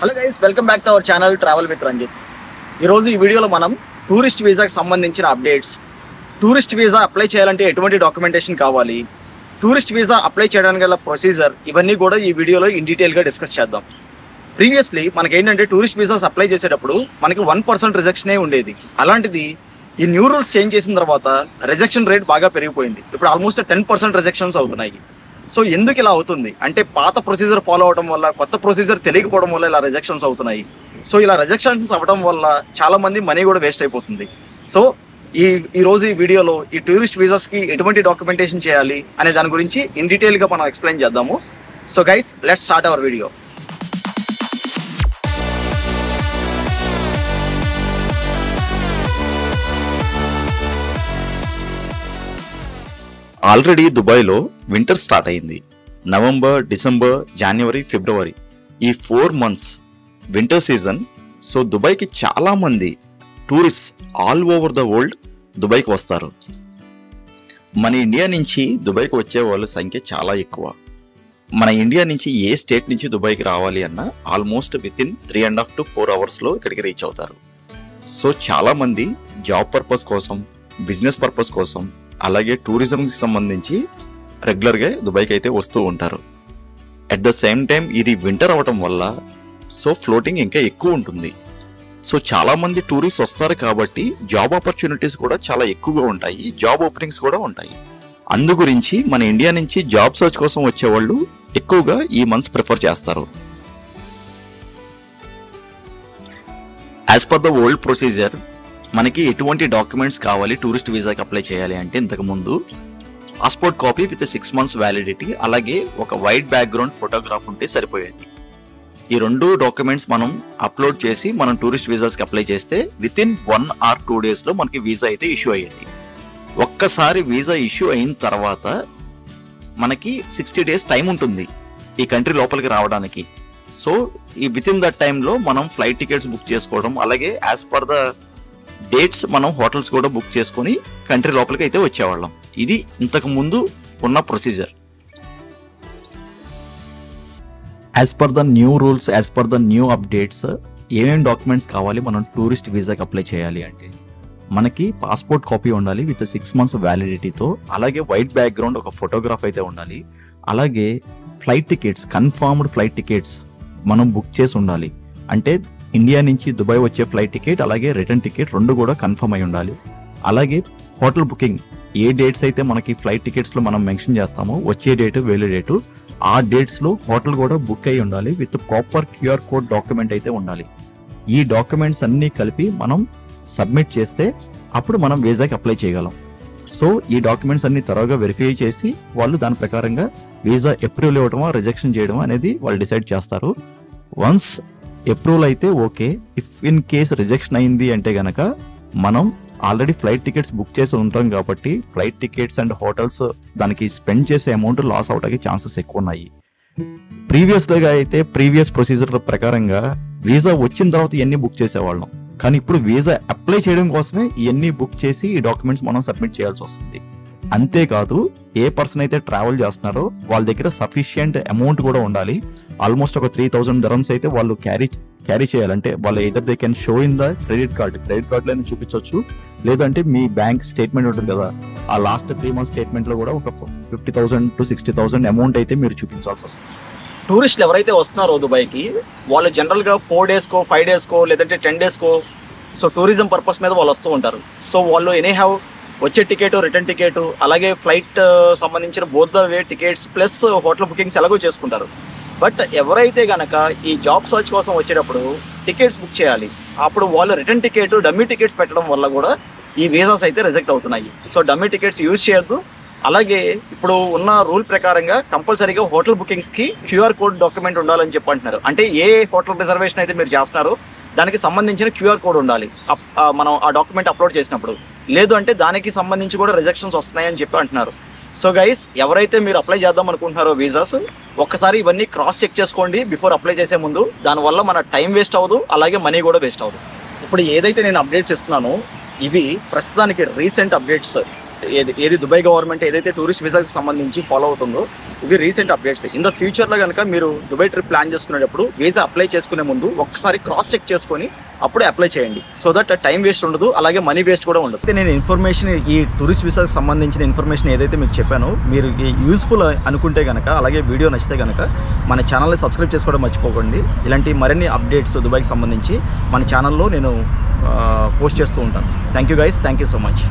Hello guys, welcome back to our channel travel with Ranjit. ఈరోజు ఈ వీడియోలో మనం టూరిస్ట్ వీసాకి సంబంధించిన అప్డేట్స్, టూరిస్ట్ వీసా అప్లై చేయాలంటే ఎటువంటి డాక్యుమెంటేషన్ కావాలి, టూరిస్ట్ వీసా అప్లై చేయడానికి గల ప్రొసీజర్, ఇవన్నీ కూడా ఈ వీడియోలో ఇన్ డీటెయిల్గా డిస్కస్ చేద్దాం. ప్రీవియస్లీ మనకేంటంటే టూరిస్ట్ వీసాస్ అప్లై చేసేటప్పుడు మనకి 1% రిజెక్షనే ఉండేది. అలాంటిది ఈ న్యూ రూల్స్ చేంజ్ చేసిన తర్వాత రిజెక్షన్ రేట్ బాగా పెరిగిపోయింది. ఇప్పుడు ఆల్మోస్ట్ 10% రిజెక్షన్స్ అవుతున్నాయి. సో ఎందుకు ఇలా అవుతుంది అంటే పాత ప్రొసీజర్ ఫాలో అవడం వల్ల, కొత్త ప్రొసీజర్ తెలియకపోవడం వల్ల ఇలా రిజెక్షన్స్ అవుతున్నాయి. సో ఇలా రిజెక్షన్స్ అవ్వడం వల్ల చాలా మంది మనీ కూడా వేస్ట్ అయిపోతుంది. సో ఈ రోజు ఈ వీడియోలో ఈ టూరిస్ట్ వీసాస్కి ఎటువంటి డాక్యుమెంటేషన్ చేయాలి అనే దాని గురించి ఇన్ డీటెయిల్గా మనం ఎక్స్ప్లెయిన్ చేద్దాము. So guys, let's start our video. Already దుబాయ్లో వింటర్ స్టార్ట్ అయింది. నవంబర్, డిసెంబర్, జనవరి, ఫిబ్రవరి ఈ 4 months వింటర్ సీజన్. సో దుబాయ్కి చాలా మంది tourist all over the world దుబాయ్కి వస్తారు. మన ఇండియా నుంచి దుబాయ్కి వచ్చే వాళ్ళ సంఖ్య చాలా ఎక్కువ. మన ఇండియా నుంచి ఏ స్టేట్ నుంచి దుబాయ్కి రావాలి అన్నా ఆల్మోస్ట్ వితిన్ 3.5 to 4 hours ఇక్కడికి రీచ్ అవుతారు. సో చాలా మంది జాబ్ పర్పస్ కోసం, బిజినెస్ పర్పస్ కోసం, అలాగే టూరిజంకి సంబంధించి రెగ్యులర్గా దుబాయ్కి అయితే వస్తూ ఉంటారు. అట్ ద సేమ్ టైం ఇది వింటర్ అవటం వల్ల సో ఫ్లోటింగ్ ఇంకా ఎక్కువ ఉంటుంది. సో చాలా మంది టూరిస్ట్ వస్తారు కాబట్టి జాబ్ ఆపర్చునిటీస్ కూడా చాలా ఎక్కువగా ఉంటాయి, జాబ్ ఓపెనింగ్స్ కూడా ఉంటాయి. అందు గురించి మన ఇండియా నుంచి జాబ్ సర్చ్ కోసం వచ్చేవాళ్ళు ఎక్కువగా ఈ మంత్స్ ప్రిఫర్ చేస్తారు. As per the old procedure మనకి ఎటువంటి డాక్యుమెంట్స్ కావాలి టూరిస్ట్ వీసాకి అప్లై చేయాలి అంటే ఇంతకుముందు passport copy with 6 months validity, అలాగే ఒక వైట్ బ్యాక్గ్రౌండ్ ఫోటోగ్రాఫ్ ఉంటే సరిపోయేది. ఈ 2 డాక్యుమెంట్స్ మనం అప్లోడ్ చేసి మనం టూరిస్ట్ వీసాస్కి అప్లై చేస్తే వితిన్ 1 or 2 days మనకి వీసా అయితే ఇష్యూ అయ్యేది. ఒక్కసారి వీసా ఇష్యూ అయిన తర్వాత మనకి 60 days టైం ఉంటుంది ఈ కంట్రీ లోపలికి రావడానికి. సో ఈ వితిన్ దట్ టైంలో మనం ఫ్లైట్ టికెట్స్ బుక్ చేసుకోవడం, అలాగే యాజ్ పర్ ద డేట్స్ మనం హోటల్స్ కూడా బుక్ చేసుకుని కంట్రీ లోపలికి అయితే వచ్చేవాళ్ళం. ఇది ఇంతకు ముందు ఉన్న procedure. As per the new rules, as per the new updates ఏమేమి డాక్యుమెంట్స్ కావాలి మనం టూరిస్ట్ వీసాకి అప్లై చేయాలి అంటే మనకి పాస్పోర్ట్ కాపీ ఉండాలి విత్ 6 months వ్యాలిడిటీతో, అలాగే వైట్ బ్యాక్గ్రౌండ్ ఒక ఫోటోగ్రాఫ్ అయితే ఉండాలి, అలాగే flight tickets, confirmed flight tickets మనం బుక్ చేసి ఉండాలి. అంటే ఇండియా నుంచి దుబాయ్ వచ్చే ఫ్లైట్ టికెట్ అలాగే రిటర్న్ టికెట్ 2 కూడా కన్ఫర్మ్ అయి ఉండాలి. అలాగే హోటల్ బుకింగ్, ఏ డేట్స్ అయితే మనకి ఫ్లైట్ టికెట్స్లో మనం మెన్షన్ చేస్తామో వచ్చే డేటు వేరే డేటు, ఆ డేట్స్లో హోటల్ కూడా బుక్ అయి ఉండాలి with proper QR code document అయితే ఉండాలి. ఈ డాక్యుమెంట్స్ అన్నీ కలిపి మనం సబ్మిట్ చేస్తే అప్పుడు మనం వీసాకి అప్లై చేయగలం. సో ఈ డాక్యుమెంట్స్ అన్ని త్వరగా వెరిఫై చేసి వాళ్ళు దాని ప్రకారంగా వీసా అప్రూవల్ ఇవ్వడమా రిజెక్షన్ చేయడమా అనేది వాళ్ళు డిసైడ్ చేస్తారు. వన్స్ అప్రూవల్ అయితే okay, if in case rejection అయింది అంటే గనక మనం ఆల్రెడీ ఫ్లైట్ టికెట్స్ బుక్ చేసి ఉంటాం కాబట్టి ఫ్లైట్ టికెట్స్ అండ్ హోటల్స్ దానికి స్పెండ్ చేసే అమౌంట్ లాస్ అవడానికి ఛాన్సెస్ ఎక్కువ ఉన్నాయి. ప్రీవియస్ ప్రొసీజర్ ప్రకారంగా వీసా వచ్చిన తర్వాత ఇవన్నీ బుక్ చేసేవాళ్ళం, కానీ ఇప్పుడు వీసా అప్లై చేయడం కోసమే ఇవన్నీ బుక్ చేసి ఈ డాక్యుమెంట్స్ మనం సబ్మిట్ చేయాల్సి వస్తుంది. అంతేకాదు ఏ పర్సన్ అయితే ట్రావెల్ చేస్తున్నారో వాళ్ళ దగ్గర సఫిషియంట్ అమౌంట్ కూడా ఉండాలి. ఆల్మోస్ట్ ఒక 3,000 dirhams అయితే వాళ్ళు క్యారీ చేయాలంటే వాళ్ళు either they can show in the credit కార్డ్లో చూపించవచ్చు, లేదంటే మీ బ్యాంక్ స్టేట్మెంట్ ఉంటుంది కదా, ఆ లాస్ట్ 3 months స్టేట్మెంట్లో కూడా ఒక 50,000 to 60,000 అమౌంట్ అయితే మీరు చూపించాల్సి వస్తుంది. టూరిస్టులు ఎవరైతే వస్తున్నారో దుబాయ్కి వాళ్ళు జనరల్గా 4 daysకో 5 daysకో లేదంటే 10 daysకో సో టూరిజం పర్పస్ మీద వాళ్ళు వస్తూ ఉంటారు. సో వాళ్ళు ఎనీ హ్యావ్ వచ్చే టికెట్, రిటర్న్ టికెట్, అలాగే ఫ్లైట్ సంబంధించిన both the way tickets plus hotel bookings ఎలాగో చేసుకుంటారు. బట్ ఎవరైతే కనుక ఈ జాబ్ సర్చ్ కోసం వచ్చేటప్పుడు టికెట్స్ బుక్ చేయాలి, అప్పుడు వాళ్ళు రిటర్న్ టికెట్, డమ్మీ టికెట్స్ పెట్టడం వల్ల కూడా ఈ వీసాస్ అయితే రిజెక్ట్ అవుతున్నాయి. సో డమ్మీ టికెట్స్ యూజ్ చేయొద్దు. అలాగే ఇప్పుడు ఉన్న రూల్ ప్రకారంగా కంపల్సరీగా హోటల్ బుకింగ్స్కి QR కోడ్ డాక్యుమెంట్ ఉండాలని చెప్పి అంటున్నారు. అంటే ఏ హోటల్ రిజర్వేషన్ అయితే మీరు చేస్తున్నారో దానికి సంబంధించిన QR కోడ్ ఉండాలి మనం ఆ డాక్యుమెంట్ అప్లోడ్ చేసినప్పుడు. లేదు అంటే దానికి సంబంధించి కూడా రిజెక్షన్స్ వస్తున్నాయని చెప్పి అంటున్నారు. సో గైస్, ఎవరైతే మీరు అప్లై చేద్దాం అనుకుంటున్నారో వీసాస్, ఒక్కసారి ఇవన్నీ క్రాస్ చెక్ చేసుకోండి బిఫోర్ అప్లై చేసే ముందు. దానివల్ల మన టైం వేస్ట్ అవ్వదు, అలాగే మనీ కూడా వేస్ట్ అవ్వదు. ఇప్పుడు ఏదైతే నేను అప్డేట్స్ ఇస్తున్నానో ఇవి ప్రస్తుతానికి రీసెంట్ అప్డేట్స్. ఏది దుబాయ్ గవర్నమెంట్ ఏదైతే టూరిస్ట్ వీసాకి సంబంధించి ఫాలో అవుతుందో ఇవి రీసెంట్ అప్డేట్స్. ఇన్ ద ఫ్యూచర్లో కనుక మీరు దుబాయ్ ట్రిప్ ప్లాన్ చేసుకునేటప్పుడు వీసా అప్లై చేసుకునే ముందు ఒక్కసారి క్రాస్ చెక్ చేసుకొని అప్పుడే అప్లై చేయండి. సో దట్ టైం వేస్ట్ ఉండదు, అలాగే మనీ వేస్ట్ కూడా ఉండదు. అయితే నేను ఇన్ఫర్మేషన్, ఈ టూరిస్ట్ వీసాకి సంబంధించిన ఇన్ఫర్మేషన్ ఏదైతే మీకు చెప్పానో మీరు యూస్ఫుల్ అనుకుంటే కనుక, అలాగే వీడియో నచ్చితే కనుక మన ఛానల్ని సబ్స్క్రైబ్ చేసుకోవడం మర్చిపోకండి. ఇలాంటి మరిన్ని అప్డేట్స్ దుబాయ్కి సంబంధించి మన ఛానల్లో నేను పోస్ట్ చేస్తూ ఉంటాను. Thank you guys, thank you so much.